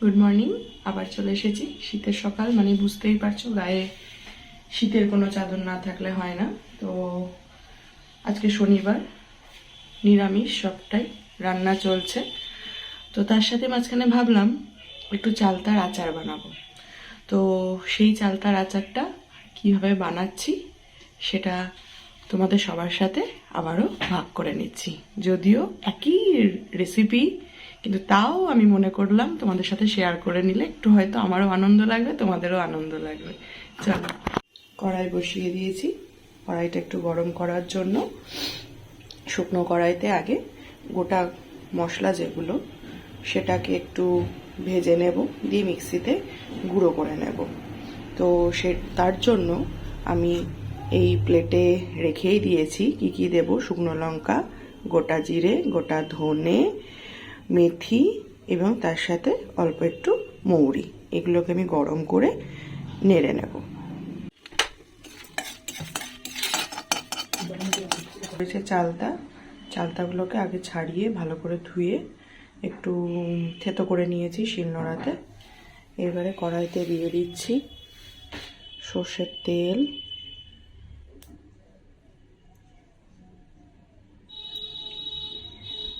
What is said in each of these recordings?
Good morning. আবার চলে এসেছি শীতের সকাল, মানে বুঝতেই পারছো গায়ে শীতের কোনো চাদর না থাকলে হয় না। তো আজকে শনিবার, নিরামিষ সবটাই রান্না চলছে। তো তার সাথে মাঝখানে ভাবলাম একটু চালতার আচার বানাবো। তো সেই চালতার আচারটা কিভাবে বানাচ্ছি সেটা তোমাদের সবার সাথে আবারও ভাগ করে নিচ্ছি। যদিও একই রেসিপি, কিন্তু তাও আমি মনে করলাম তোমাদের সাথে শেয়ার করে নিলে একটু হয়তো আমারও আনন্দ লাগবে, তোমাদেরও আনন্দ লাগবে। চলো, কড়াই বসিয়ে দিয়েছি। কড়াইটা একটু গরম করার জন্য শুকনো কড়াইতে আগে গোটা মশলা যেগুলো সেটাকে একটু ভেজে নেব, দিয়ে মিক্সিতে গুঁড়ো করে নেব। তো তার জন্য আমি এই প্লেটে রেখেই দিয়েছি কি কি দেব: শুকনো লঙ্কা, গোটা জিরে, গোটা ধনে, মেথি এবং তার সাথে অল্প একটু মৌরি। এগুলোকে আমি গরম করে নেড়ে নেব। চালতাগুলোকে আগে ছাড়িয়ে ভালো করে ধুয়ে একটু থেতো করে নিয়েছি শিলনোড়াতে। এবারে কড়াইতে দিয়ে দিচ্ছি সর্ষের তেল,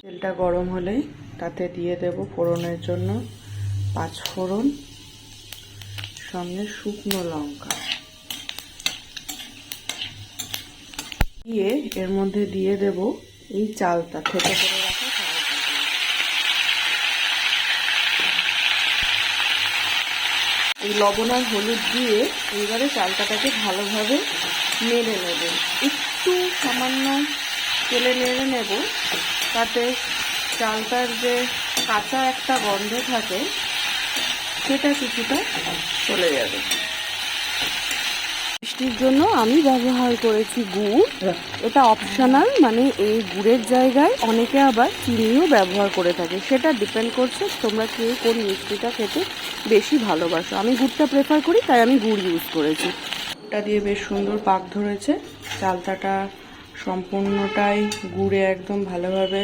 তেলটা গরম হলে তাতে দিয়ে দেব ফোড়নের জন্য 5 ফোড়ন, সঙ্গে শুকনো লঙ্কা দিয়ে এর মধ্যে দিয়ে দেব এই চালটা থেতো করে রাখা চালটা। এই লবণ আর হলুদ দিয়ে এইবারে চালটাকে ভালোভাবে নেড়ে নেব। একটু সামান্য তেলে নেড়ে নেব, তাতে চালটার যে কাঁচা একটা গন্ধ থাকে সেটা কিছুটা চলে যাবে। মিষ্টির জন্য আমি ব্যবহার করেছি গুড়। এটা অপশনাল, মানে এই গুড়ের জায়গায় অনেকে আবার চিনিও ব্যবহার করে থাকে, সেটা ডিপেন্ড করছে তোমরা কে কোন মিষ্টিটা খেতে বেশি ভালোবাসো। আমি গুড়টা প্রেফার করি, তাই আমি গুড় ইউজ করেছি। এটা দিয়ে বেশ সুন্দর পাক ধরেছে। চালতাটা সম্পূর্ণটাই গুড়ে একদম ভালোভাবে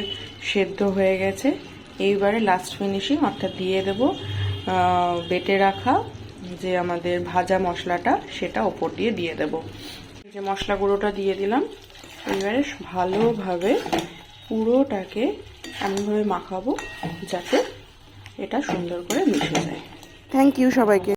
সেদ্ধ হয়ে গেছে। এইবারে লাস্ট ফিনিশিং অর্থাৎ দিয়ে দেব বেটে রাখা যে আমাদের ভাজা মশলাটা, সেটা ওপর দিয়ে দেব। যে মশলা গুঁড়োটা দিয়ে দিলাম। এবারে ভালোভাবে পুরোটাকে এমনভাবে মাখাবো যাতে এটা সুন্দর করে মিশে যায়। থ্যাংক ইউ সবাইকে।